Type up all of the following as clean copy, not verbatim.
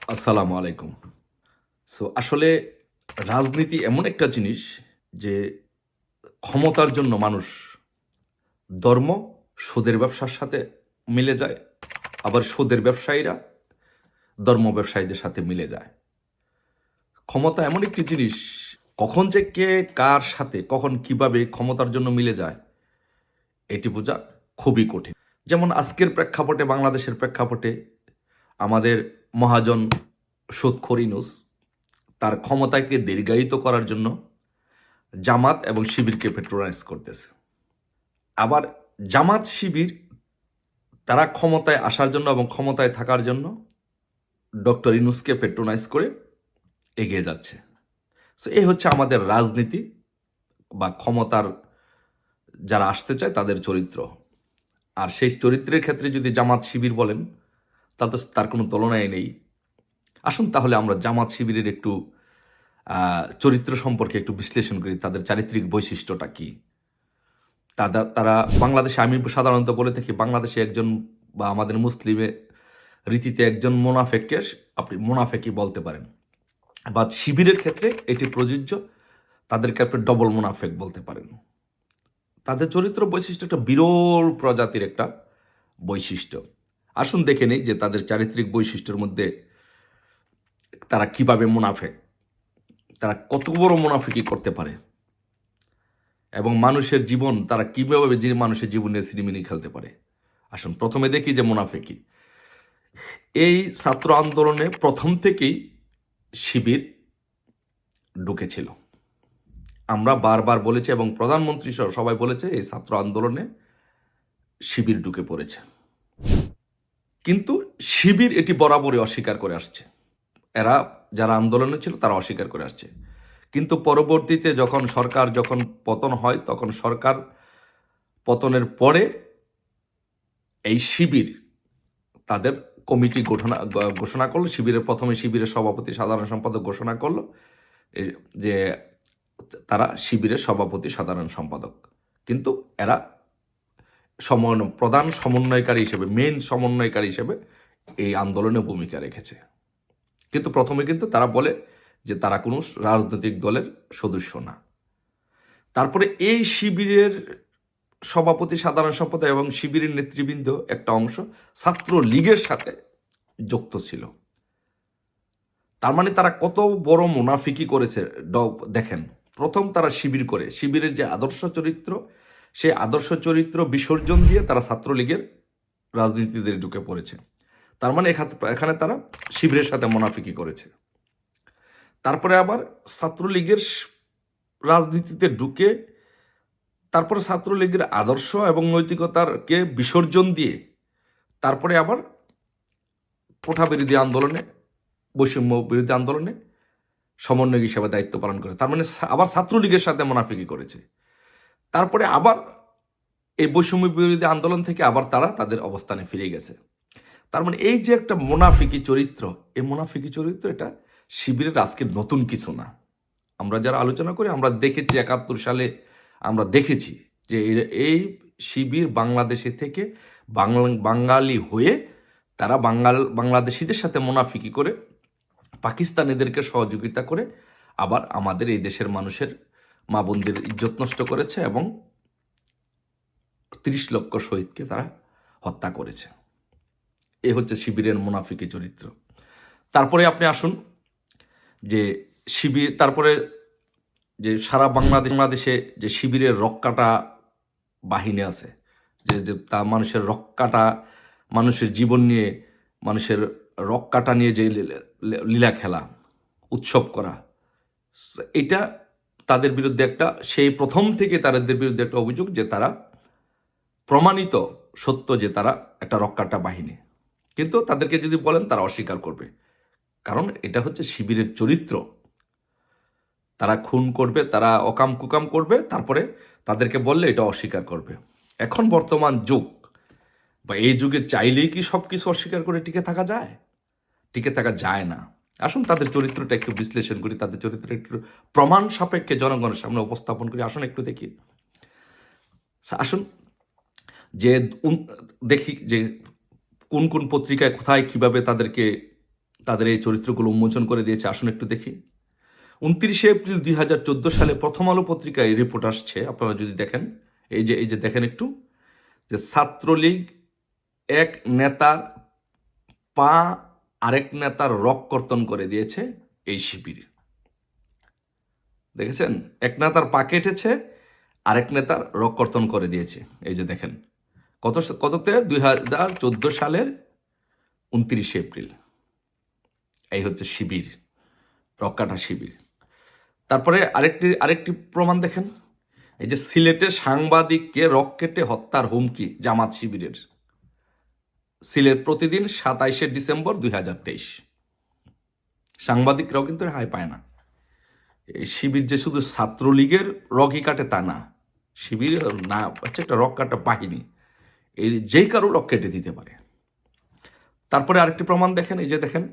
আসসালামু আলাইকুম। আসলে রাজনীতি এমন একটা জিনিস যে ক্ষমতার জন্য মানুষ ধর্ম, সুদের ব্যবসার সাথে মিলে যায়। আবার সুদের ব্যবসায়ীরা ধর্ম ব্যবসায়ীদের সাথে মিলে যায়। ক্ষমতা এমন একটি জিনিস, কখন যে কে কার সাথে কখন কিভাবে ক্ষমতার জন্য মিলে যায় এটি বোঝা খুবই কঠিন। যেমন আজকের প্রেক্ষাপটে, বাংলাদেশের প্রেক্ষাপটে আমাদের মহাজন সুদখোর ইউনূস তার ক্ষমতাকে দীর্ঘায়িত করার জন্য জামাত এবং শিবিরকে পেট্রোনাইজ করতেছে। আবার জামাত শিবির তারা ক্ষমতায় আসার জন্য এবং ক্ষমতায় থাকার জন্য ডক্টর ইউনূসকে পেট্রোনাইজ করে এগিয়ে যাচ্ছে। এই হচ্ছে আমাদের রাজনীতি বা ক্ষমতার যারা আসতে চায় তাদের চরিত্র। আর সেই চরিত্রের ক্ষেত্রে যদি জামাত শিবির বলেন, তাতে তার কোনো তুলনাই নেই। আসুন তাহলে আমরা জামাত শিবিরের একটু চরিত্র সম্পর্কে একটু বিশ্লেষণ করি, তাদের চারিত্রিক বৈশিষ্ট্যটা কী। তারা বাংলাদেশে, আমি সাধারণত বলে থাকি, বাংলাদেশে একজন বা আমাদের মুসলিমে রীতিতে একজন মোনাফেককে আপনি মোনাফেকই বলতে পারেন, বা শিবিরের ক্ষেত্রে এটি প্রযোজ্য, তাদেরকে আপনি ডবল মোনাফেক বলতে পারেন। তাদের চরিত্র বৈশিষ্ট্য একটা বিরল প্রজাতির একটা বৈশিষ্ট্য। আসুন দেখে নেই যে তাদের চারিত্রিক বৈশিষ্ট্যের মধ্যে তারা কিভাবে মুনাফেক, তারা কত বড় মুনাফেকি করতে পারে, এবং মানুষের জীবন তারা কীভাবে মানুষের জীবন নিয়ে সিনেমিনি খেলতে পারে। আসুন প্রথমে দেখি যে মুনাফেকি। এই ছাত্র আন্দোলনে প্রথম থেকেই শিবির ঢুকেছিল। আমরা বারবার বলেছি এবং প্রধানমন্ত্রী সহ সবাই বলেছে এই ছাত্র আন্দোলনে শিবির ঢুকে পড়েছে। কিন্তু শিবির এটি বরাবরই অস্বীকার করে আসছে। এরা যারা আন্দোলনে ছিল তারা অস্বীকার করে আসছে। কিন্তু পরবর্তীতে যখন সরকার পতন হয়, তখন সরকার পতনের পরে এই শিবির তাদের কমিটি ঘোষণা করলো। প্রথমে শিবিরের সভাপতি সাধারণ সম্পাদক ঘোষণা করলো যে তারা শিবিরের সভাপতি সাধারণ সম্পাদক। কিন্তু এরা প্রধান সমন্বয়কারী হিসেবে, মেইন সমন্বয়কারী হিসেবে এই আন্দোলনে ভূমিকা রেখেছে। কিন্তু প্রথমে কিন্তু তারা বলে যে তারা কোনো রাজনৈতিক দলের সদস্য না। তারপরে এই শিবিরের সভাপতি সাধারণ সম্পাদক এবং শিবিরের নেতৃবৃন্দ একটা অংশ ছাত্র লীগের সাথে যুক্ত ছিল। তার মানে তারা কত বড় মুনাফিকি করেছে দেখেন। প্রথম তারা শিবির করে, শিবিরের যে আদর্শ চরিত্র, সেই আদর্শ চরিত্র বিসর্জন দিয়ে তারা ছাত্রলীগের রাজনীতিতে ঢুকে পড়েছে। তার মানে এখানে তারা শিবিরের সাথে মুনাফিকি করেছে। তারপরে আবার ছাত্রলীগের রাজনীতিতে ঢুকে তারপরে ছাত্রলীগের আদর্শ এবং নৈতিকতাকে বিসর্জন দিয়ে তারপরে আবার কোঠা বিরোধী আন্দোলনে, বৈষম্য বিরোধী আন্দোলনে সমন্বয়ক হিসেবে দায়িত্ব পালন করে। তার মানে আবার ছাত্রলীগের সাথে মুনাফিকি করেছে। তারপরে আবার এই বৈষম্য বিরোধী আন্দোলন থেকে আবার তারা তাদের অবস্থানে ফিরে গেছে। তার মানে এই যে একটা মুনাফিকি চরিত্র, এই মুনাফিকি চরিত্র এটা শিবিরের আজকের নতুন কিছু না। আমরা যারা আলোচনা করি, আমরা দেখেছি 71 সালে আমরা দেখেছি যে এই শিবির বাংলাদেশে থেকে বাঙালি হয়ে তারা বাংলাদেশিদের সাথে মুনাফিকি করে পাকিস্তানিদেরকে সহযোগিতা করে আবার আমাদের এই দেশের মানুষের মা বোনদের ইজ্জত নষ্ট করেছে এবং 30 লক্ষ শহীদকে তারা হত্যা করেছে। এ হচ্ছে শিবিরের মুনাফিকি চরিত্র। তারপরে আপনি আসুন যে শিবির, তারপরে যে সারা বাংলাদেশে যে শিবিরের রক্ষাটা বাহিনী আছে, যে তা মানুষের রক্ষাটা, মানুষের জীবন নিয়ে, মানুষের রক্ষাটা নিয়ে যে লীলা খেলা, উৎসব করা, এটা তাদের বিরুদ্ধে সেই প্রথম থেকে তাদের বিরুদ্ধে একটা অভিযোগ যে তারা প্রমাণিত সত্য যে তারা একটা রক্ষাটা বাহিনী। কিন্তু তাদেরকে যদি বলেন তারা অস্বীকার করবে, কারণ এটা হচ্ছে শিবিরের চরিত্র। তারা খুন করবে, তারা অকাম কুকাম করবে, তারপরে তাদেরকে বললে এটা অস্বীকার করবে। এখন বর্তমান যুগ বা এই যুগে চাইলেই কি সব কিছু অস্বীকার করে টিকে থাকা যায়? টিকে থাকা যায় না। আসুন তাদের চরিত্রটা একটু বিশ্লেষণ করি, তাদের চরিত্র একটু প্রমাণ সাপেক্ষে জনগণের সামনে উপস্থাপন করি। আসুন একটু দেখি। আসুন যে দেখি যে কোন কোন পত্রিকায় কোথায় কিভাবে তাদেরকে তাদের এই চরিত্রগুলো উন্মোচন করে দিয়েছে। আসুন একটু দেখি। 29শে এপ্রিল 2014 সালে প্রথম আলো পত্রিকায় রিপোর্ট আসছে, আপনারা যদি দেখেন, এই যে দেখেন একটু, যে ছাত্রলীগ এক নেতার পা আরেক নেতার রক কর্তন করে দিয়েছে এই শিবির। দেখেছেন, এক নেতার পা কেটেছে, আরেক নেতার রক কর্তন করে দিয়েছে। এই যে দেখেন, কততে 2014 সালের 29শে এপ্রিল। এই হচ্ছে শিবির, রক্কাটা শিবির। তারপরে আরেকটি প্রমাণ দেখেন, এই যে সিলেটে সাংবাদিককে রকেটে হত্যার হুমকি জামাত শিবিরের। সিলেট প্রতিদিন 27শে ডিসেম্বর 2023। সাংবাদিকরাও কিন্তু রেহাই পায় না। এই শিবির যে শুধু ছাত্রলীগের রগই কাটে তা না, শিবির না হচ্ছে একটা রক কাটা বাহিনী, এই যেই কারো রক কেটে দিতে পারে। তারপরে আরেকটি প্রমাণ দেখেন, এই যে দেখেন,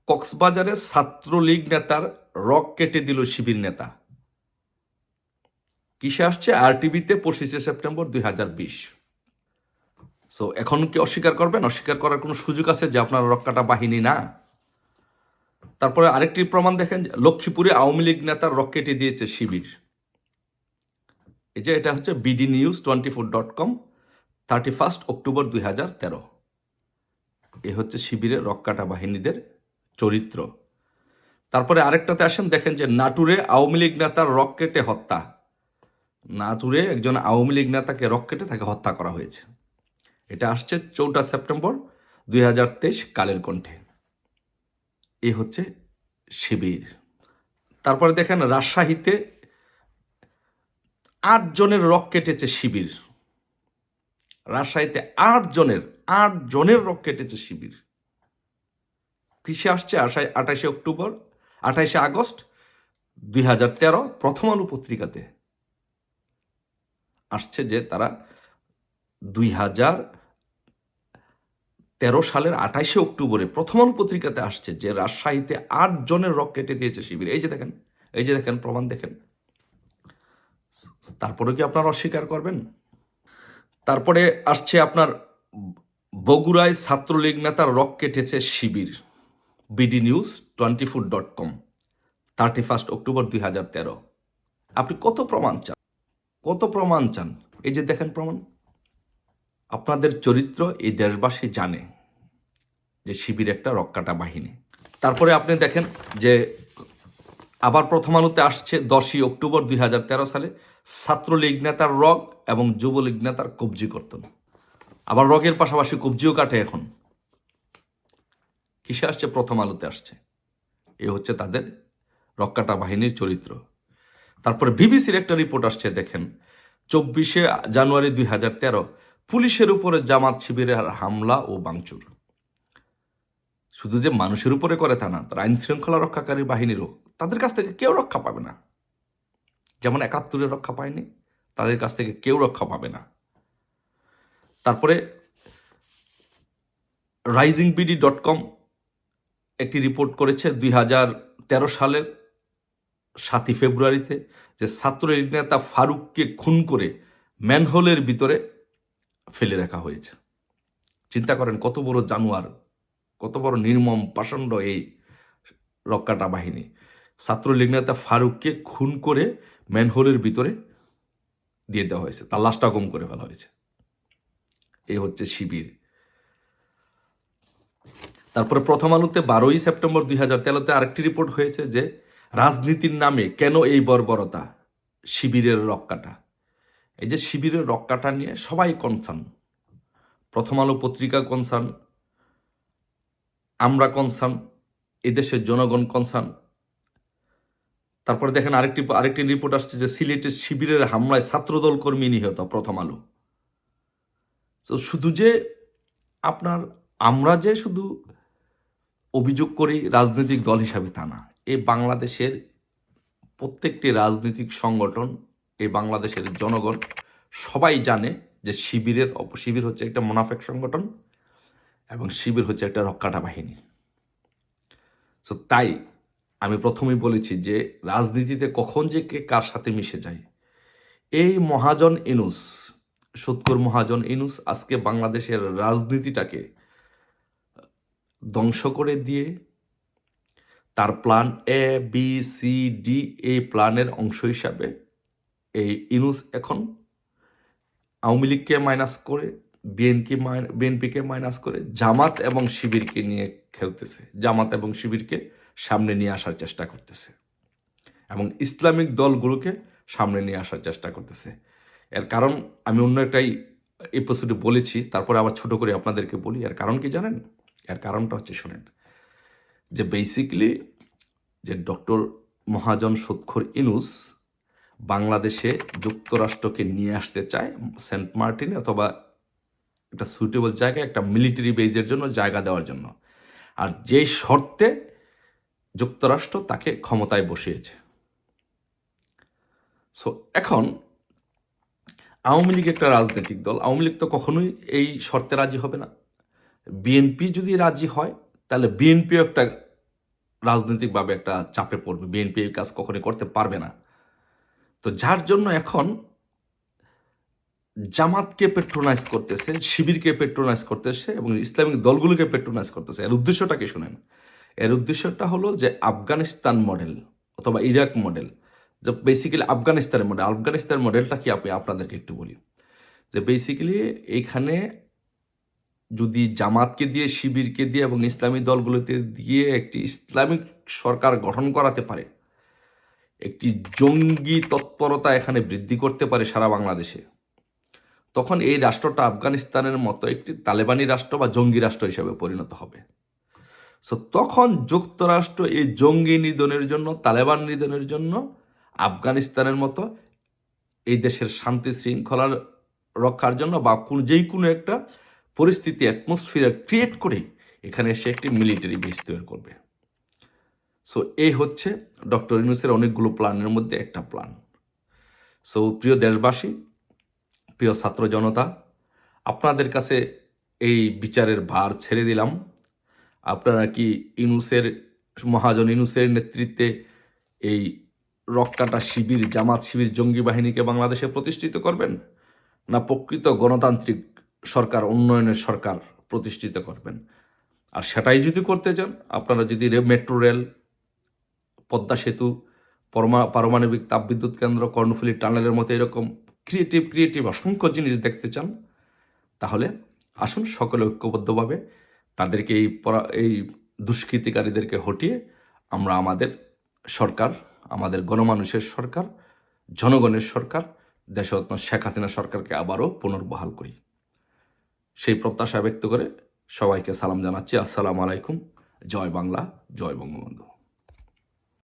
কক্সবাজারে ছাত্রলীগ নেতার রক কেটে দিল শিবির নেতা। কিসে আসছে? RTVতে 25শে সেপ্টেম্বর 2020। সো এখন কি অস্বীকার করবেন? অস্বীকার করার কোনো সুযোগ আছে যে আপনার রক্কাটা বাহিনী না? তারপরে আরেকটি প্রমাণ দেখেন, লক্ষ্মীপুরে আওয়ামী লীগ নেতার রক কেটে দিয়েছে শিবির। এই যে এটা হচ্ছে bdnews24.com 31 অক্টোবর 2013। এ হচ্ছে শিবিরের রক্কাটা বাহিনীদের চরিত্র। তারপরে আরেকটাতে আসেন, দেখেন যে নাটুরে আওয়ামী লীগ নেতার রক কেটে হত্যা। নাটুরে একজন আওয়ামী লীগ নেতাকে রক কেটে তাকে হত্যা করা হয়েছে। এটা আসছে 4 সেপ্টেম্বর 2023 কালের কণ্ঠে। এ হচ্ছে শিবির। তারপরে দেখেন, রাজশাহীতে 8 জনের রক কেটেছে শিবির। রাজশাহীতে 8 জনের রক কেটেছে শিবির। কিসে আসছে? 28শে আগস্ট 2013 প্রথম আলো পত্রিকাতে আসছে যে তারা 2013 সালের 28শে অক্টোবরে প্রথম আলো পত্রিকাতে আসছে যে রাজশাহীতে 8 জনের রক কেটে দিয়েছে শিবির। এই যে দেখেন প্রমাণ দেখেন। তারপরে কি আপনারা অস্বীকার করবেন? তারপরে আসছে আপনার বগুড়ায় ছাত্রলীগ নেতার রক কেটেছে শিবির। bdnews24.com 31 October 2013। আপনি কত প্রমাণ চান? এই যে দেখেন প্রমাণ। আপনাদের চরিত্র এই দেশবাসী জানে যে শিবির একটা রক্কাটা বাহিনী। তারপরে আপনি দেখেন যে আবার প্রথম আলোতে আসছে 10 অক্টোবর 2013 সালে ছাত্রলীগ নেতার রগ এবং যুবলীগ নেতার কবজি কর্তন। আবার রগের পাশাপাশি কবজিও কাটে এখন। কিসে আসছে? প্রথম আলোতে আসছে। এ হচ্ছে তাদের রক্কাটা বাহিনীর চরিত্র। তারপরে বিবিসির একটা রিপোর্ট আসছে, দেখেন 24শে জানুয়ারি 2013 পুলিশের উপরে জামাত শিবিরের হামলা ও ভাঙচুর। শুধু যে মানুষের উপরে করে তা না, তারা আইন শৃঙ্খলা রক্ষাকারী বাহিনীরও, তাদের কাছ থেকে কেউ রক্ষা পাবে না। যেমন 71-এ রক্ষা পায়নি, তাদের কাছ থেকে কেউ রক্ষা পাবে না। তারপরে risingBD.com একটি রিপোর্ট করেছে 2013 সালের 7 ফেব্রুয়ারিতে যে ছাত্রলীগ নেতা ফারুককে খুন করে ম্যানহোলের ভিতরে ফেলে রাখা হয়েছে। চিন্তা করেন কত বড় জানোয়ার, কত বড় নির্মম পাষণ্ড এই রক্কাটা বাহিনী। ছাত্রলীগ নেতা ফারুককে খুন করে ম্যানহোলের ভিতরে দিয়ে দেওয়া হয়েছে, তার লাশটা গুম করে ফেলা হয়েছে। এই হচ্ছে শিবির। তারপরে প্রথম আলোতে 12 সেপ্টেম্বর 2013 আরেকটি রিপোর্ট হয়েছে যে রাজনীতির নামে কেন এই বর্বরতা, শিবিরের রক্কাটা। এই যে শিবিরের রক্কাটা নিয়ে সবাই কনসার্ন। প্রথম আলো পত্রিকা কনসার্ন, আমরা কনসার্ন, এদেশের জনগণ কনসার্ন। তারপরে দেখেন আরেকটি রিপোর্ট আসছে যে সিলেটের শিবিরের হামলায় ছাত্রদল কর্মী নিহত। প্রথম আলো। তো শুধু যে আমরা যে শুধু অভিযোগ করি রাজনৈতিক দল হিসাবে তা না, এই বাংলাদেশের প্রত্যেকটি রাজনৈতিক সংগঠন, এই বাংলাদেশের জনগণ সবাই জানে যে শিবির হচ্ছে একটা মুনাফেক সংগঠন এবং শিবির হচ্ছে একটা রক্কাটা বাহিনী। সো তাই আমি প্রথমেই বলেছি যে রাজনীতিতে কখন যে কে কার সাথে মিশে যায়। এই মহাজন ইনুস, সুৎখোর মহাজন ইনুস আজকে বাংলাদেশের রাজনীতিটাকে ধ্বংস করে দিয়ে তার প্ল্যান ABCD, এই প্ল্যানের অংশ হিসাবে এই ইউনূস এখন আওয়ামী লীগকে মাইনাস করে, বিএনপিকে মাইনাস করে জামাত এবং শিবিরকে নিয়ে খেলতেছে, জামাত এবং শিবিরকে সামনে নিয়ে আসার চেষ্টা করতেছে এবং ইসলামিক দলগুলোকে সামনে নিয়ে আসার চেষ্টা করতেছে। এর কারণ আমি অন্য একটাই এপিসোডে বলেছি, তারপরে আবার ছোট করে আপনাদেরকে বলি। এর কারণ কি জানেন? এর কারণটা হচ্ছে, শোনেন, যে বেসিক্যালি যে ডক্টর মহাজন সুৎখর ইউনূস বাংলাদেশে যুক্তরাষ্ট্রকে নিয়ে আসতে চায় সেন্ট মার্টিনে অথবা একটা সুইটেবল জায়গায়, একটা মিলিটারি বেজের জন্য জায়গা দেওয়ার জন্য, আর যেই শর্তে যুক্তরাষ্ট্র তাকে ক্ষমতায় বসিয়েছে। সো এখন আওয়ামী লীগ একটা রাজনৈতিক দল, আওয়ামী লীগ তো কখনোই এই শর্তে রাজি হবে না। বিএনপি যদি রাজি হয় তাহলে বিএনপিও একটা রাজনৈতিকভাবে একটা চাপে পড়বে, বিএনপি এই কাজ কখনোই করতে পারবে না। তো যার জন্য এখন জামাতকে পেট্রোনাইজ করতেছে, শিবিরকে পেট্রোনাইজ করতেছে এবং ইসলামিক দলগুলোকে পেট্রোনাইজ করতেছে। এর উদ্দেশ্যটা কি শুনেন? এর উদ্দেশ্যটা হলো যে আফগানিস্তান মডেল অথবা ইরাক মডেল, যে বেসিক্যালি আফগানিস্তান মডেলটা কি আমি আপনাদেরকে একটু বলি। যে বেসিক্যালি এইখানে যদি জামাতকে দিয়ে, শিবিরকে দিয়ে এবং ইসলামী দলগুলোতে দিয়ে একটি ইসলামিক সরকার গঠন করাতে পারে, একটি জঙ্গি তৎপরতা এখানে বৃদ্ধি করতে পারে সারা বাংলাদেশে, তখন এই রাষ্ট্রটা আফগানিস্তানের মতো একটি তালেবানি রাষ্ট্র বা জঙ্গি রাষ্ট্র হিসেবে পরিণত হবে। সো তখন যুক্তরাষ্ট্র এই জঙ্গি নিধনের জন্য, তালেবান নিধনের জন্য আফগানিস্তানের মতো এই দেশের শান্তি শৃঙ্খলার রক্ষার জন্য বা যেই কোনো একটা পরিস্থিতি, অ্যাটমসফিয়ার ক্রিয়েট করে এখানে এসে একটি মিলিটারি বেস তৈরি করবে। সো এই হচ্ছে ডক্টর ইউনূসের অনেকগুলো প্ল্যানের মধ্যে একটা প্ল্যান। সো প্রিয় দেশবাসী, প্রিয় ছাত্র জনতা, আপনাদের কাছে এই বিচারের ভার ছেড়ে দিলাম। আপনারা কি মহাজন ইউনূসের নেতৃত্বে এই রক্কাটা শিবির, জামাত শিবির জঙ্গি বাহিনীকে বাংলাদেশে প্রতিষ্ঠিত করবেন, না প্রকৃত গণতান্ত্রিক সরকার, উন্নয়নের সরকার প্রতিষ্ঠিত করবেন? আর সেটাই যদি করতে চান, আপনারা যদি মেট্রো রেল, পদ্মা সেতু, পারমাণবিক তাপবিদ্যুৎ কেন্দ্র, কর্ণফুলী টানেলের মতো এরকম ক্রিয়েটিভ অসংখ্য জিনিস দেখতে চান, তাহলে আসুন সকলে ঐক্যবদ্ধভাবে তাদেরকে এই দুষ্কৃতিকারীদেরকে হটিয়ে আমরা আমাদের সরকার, আমাদের গণমানুষের সরকার, জনগণের সরকার, দেশরত্ন শেখ হাসিনা সরকারকে আবারও পুনর্বহাল করি। সেই প্রত্যাশা ব্যক্ত করে সবাইকে সালাম জানাচ্ছি। আসসালামু আলাইকুম। জয় বাংলা, জয় বঙ্গবন্ধু।